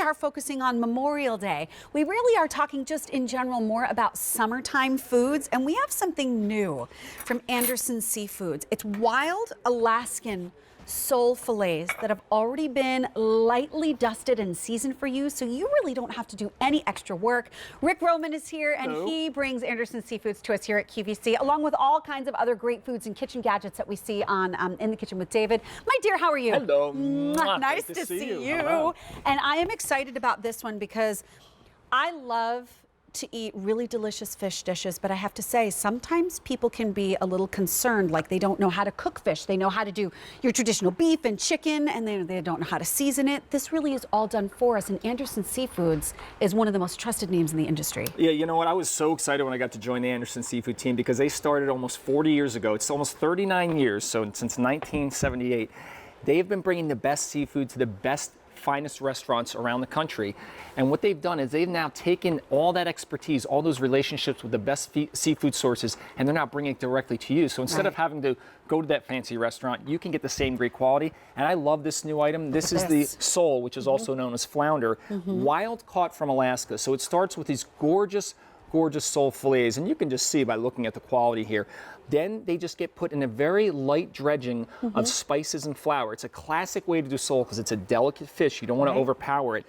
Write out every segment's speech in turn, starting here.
are focusing on Memorial Day. We really are talking just in general more about summertime foods, and we have something new from Anderson Seafoods. It's wild Alaskan sole fillets that have already been lightly dusted and seasoned for you, so you really don't have to do any extra work. Rick Roman is here, and he brings Anderson Seafoods to us here at QVC, along with all kinds of other great foods and kitchen gadgets that we see on In the Kitchen with David. My dear, how are you? Hello. Nice to see you. And I am excited about this one because I love to eat really delicious fish dishes, but I have to say, sometimes people can be a little concerned, like they don't know how to cook fish. They know how to do your traditional beef and chicken, and they don't know how to season it. This really is all done for us, and Anderson Seafoods is one of the most trusted names in the industry. Yeah, you know what? I was so excited when I got to join the Anderson Seafood team because they started almost 40 years ago. It's almost 39 years, so since 1978. They have been bringing the best seafood to the best finest restaurants around the country. And what they've done is they've now taken all that expertise, all those relationships with the best seafood sources, and they're now bringing it directly to you. So instead of having to go to that fancy restaurant, you can get the same great quality. And I love this new item. This is the sole, which is also known as flounder, wild caught from Alaska. So it starts with these gorgeous sole fillets, and you can just see by looking at the quality here. Then they just get put in a very light dredging of spices and flour. It's a classic way to do sole because it's a delicate fish. You don't want to overpower it.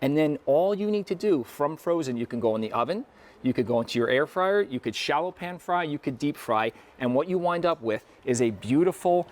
And then all you need to do from frozen, you can go in the oven, you could go into your air fryer, you could shallow pan fry, you could deep fry, and what you wind up with is a beautiful,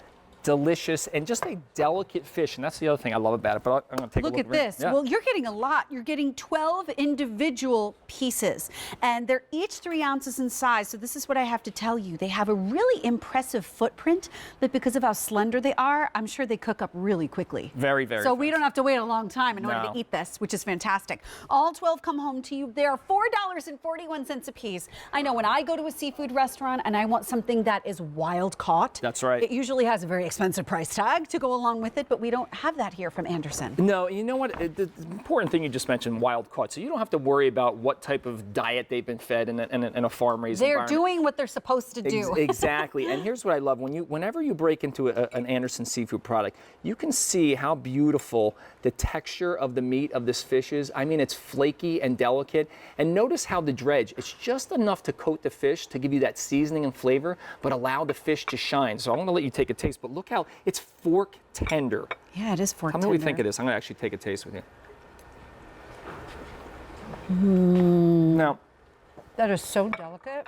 delicious, and just a delicate fish. And that's the other thing I love about it. But I'm going to take a look at this. Yeah. Well, you're getting a lot. You're getting 12 individual pieces, and they're each 3 ounces in size. So this is what I have to tell you. They have a really impressive footprint, but because of how slender they are, I'm sure they cook up really quickly. Very, very So fast. we don't have to wait a long time in order to eat this, which is fantastic. All 12 come home to you. They are $4.41 a piece. I know when I go to a seafood restaurant and I want something that is wild caught. That's right. It usually has a very expensive price tag to go along with it, but we don't have that here from Anderson. No, you know what? The important thing you just mentioned, wild caught. So you don't have to worry about what type of diet they've been fed in a farm-raised environment. They're doing what they're supposed to do. Exactly. And here's what I love. Whenever you break into an Anderson seafood product, you can see how beautiful the texture of the meat of this fish is. I mean, it's flaky and delicate. And notice how the dredge, it's just enough to coat the fish to give you that seasoning and flavor, but allow the fish to shine. So I'm going to let you take a taste, but look how it's fork tender. Yeah, it is fork tender. Tell me what you think of this. I'm going to actually take a taste with you. Now, that is so delicate.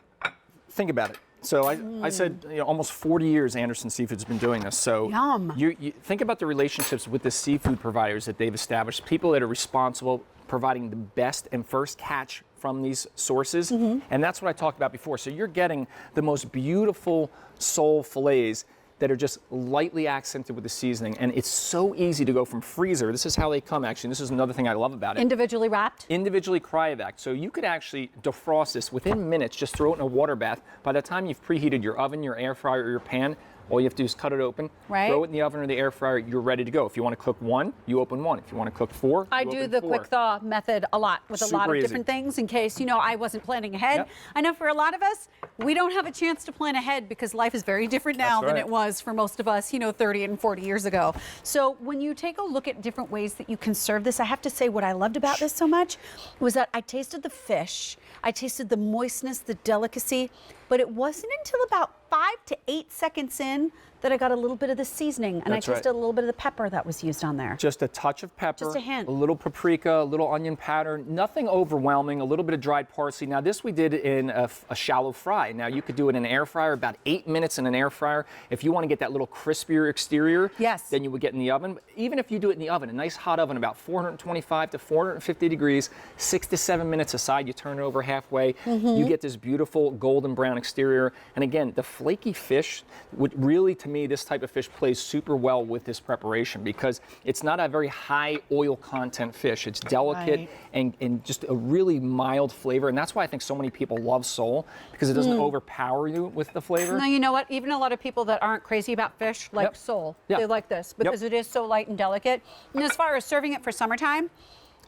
Think about it. So I said, almost 40 years Anderson Seafood's been doing this. So you think about the relationships with the seafood providers that they've established, people that are responsible providing the best and first catch from these sources. And that's what I talked about before. So you're getting the most beautiful sole fillets that are just lightly accented with the seasoning. And it's so easy to go from freezer. This is how they come, actually. This is another thing I love about it. Individually wrapped? Individually cryovac. So you could actually defrost this within minutes, just throw it in a water bath. By the time you've preheated your oven, your air fryer, or your pan, all you have to do is cut it open, throw it in the oven or the air fryer, you're ready to go. If you want to cook one, you open one. If you want to cook 4, I do the quick thaw method a lot with a lot of different things in case, I wasn't planning ahead. I know for a lot of us, we don't have a chance to plan ahead because life is very different now than it was for most of us, 30 and 40 years ago. So when you take a look at different ways that you can serve this, I have to say what I loved about this so much was that I tasted the fish, I tasted the moistness, the delicacy, but it wasn't until about 5 to 8 seconds in that I got a little bit of the seasoning, and I tasted a little bit of the pepper that was used on there. Just a touch of pepper, just a hint, a little paprika, a little onion powder, nothing overwhelming, a little bit of dried parsley. Now this we did in a shallow fry. Now you could do it in an air fryer, about 8 minutes in an air fryer. If you want to get that little crispier exterior, then you would get in the oven. Even if you do it in the oven, a nice hot oven, about 425 to 450 degrees, 6 to 7 minutes aside, you turn it over halfway, you get this beautiful golden brown exterior. And again, the flaky fish would really, to me, this type of fish plays super well with this preparation because it's not a very high oil content fish. It's delicate and just a really mild flavor. And that's why I think so many people love sole, because it doesn't overpower you with the flavor. No, you know what? Even a lot of people that aren't crazy about fish like sole. They like this because it is so light and delicate. And as far as serving it for summertime,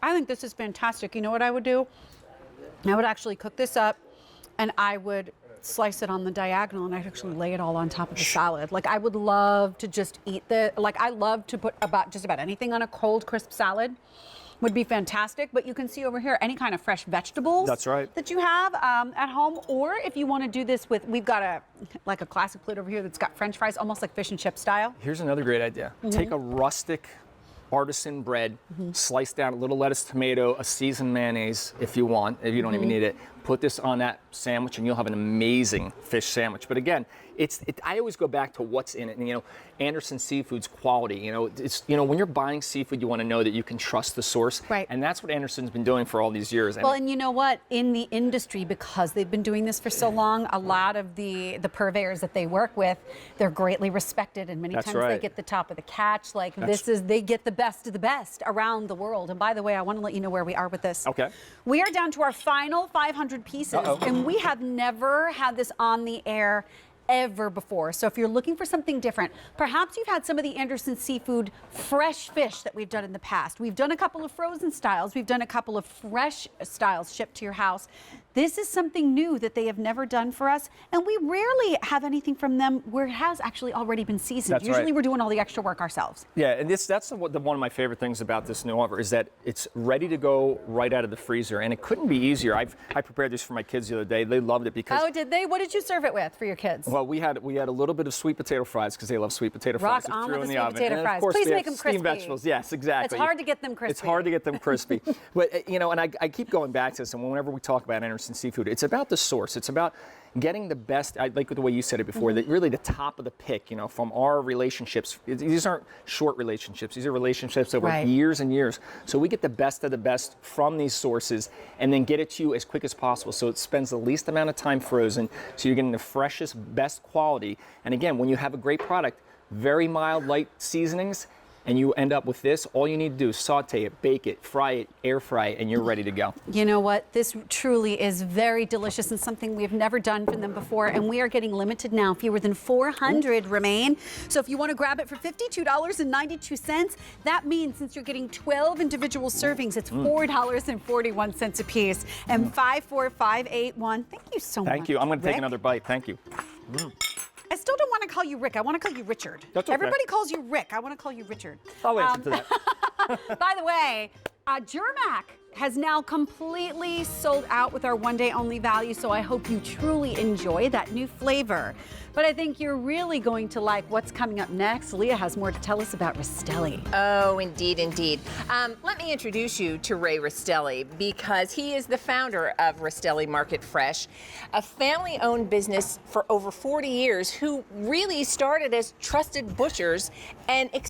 I think this is fantastic. You know what I would do? I would actually cook this up and I would slice it on the diagonal and I'd actually lay it all on top of the salad. Like, I would love to just eat I love to put just about anything on a cold, crisp salad. would be fantastic. But you can see over here any kind of fresh vegetables. That's right. That you have at home, or if you want to do this with, we've got a classic plate over here that's got French fries, almost like fish and chip style. Here's another great idea. Take a rustic artisan bread, slice down a little lettuce, tomato, a seasoned mayonnaise if you want, if you don't even need it. Put this on that sandwich and you'll have an amazing fish sandwich. But again, I always go back to what's in it. And, you know, Anderson Seafood's quality, you know, when you're buying seafood, you want to know that you can trust the source. Right. And that's what Anderson's been doing for all these years. Well, and you know what? In the industry, because they've been doing this for so long, a lot of the purveyors that they work with, they're greatly respected, and many times they get the top of the catch. Like they get the best of the best around the world. And by the way, I want to let you know where we are with this. Okay. We are down to our final 500 pieces, and we have never had this on the air ever before. So if you're looking for something different, perhaps you've had some of the Anderson Seafood fresh fish that we've done in the past. We've done a couple of frozen styles. We've done a couple of fresh styles shipped to your house. This is something new that they have never done for us, and we rarely have anything from them where it has actually already been seasoned. That's Usually right. we're doing all the extra work ourselves. Yeah, and that's one of my favorite things about this new offer is that it's ready to go right out of the freezer, and it couldn't be easier. I prepared this for my kids the other day. They loved it because. Oh, did they? What did you serve it with for your kids? Well, we had a little bit of sweet potato fries because they love sweet potato fries. Rock on threw with in the sweet potato oven. fries. And of course, Please we make have them crispy. steamed vegetables. Yes, exactly. It's hard to get them crispy. It's hard to get them crispy. But you know, and I keep going back to this, and whenever we talk about Anderson Seafood, it's about the source. It's about getting the best. I like the way you said it before. That really the top of the pick. You know, from our relationships. These aren't short relationships. These are relationships over years and years. So we get the best of the best from these sources, and then get it to you as quick as possible. So it spends the least amount of time frozen. So you're getting the freshest, best quality. And again, when you have a great product, very mild, light seasonings, and you end up with this, all you need to do is saute it, bake it, fry it, air fry it, and you're ready to go. You know what? This truly is very delicious and something we've never done from them before, and we are getting limited now. Fewer than 400 remain. So if you want to grab it for $52.92, that means since you're getting 12 individual servings, it's $4.41 a piece. And 54581. Thank you so much. Thank you. I'm going to take Rick. another bite. Thank you. I still don't want to call you Rick. I want to call you Richard. That's okay. Everybody calls you Rick. I want to call you Richard. I'll answer to that. By the way, Germac has now completely sold out with our one-day only value, so I hope you truly enjoy that new flavor. But I think you're really going to like what's coming up next. Leah has more to tell us about Rastelli. Oh, indeed, indeed. Let me introduce you to Ray Rastelli because he is the founder of Rastelli Market Fresh, a family-owned business for over 40 years who really started as trusted butchers and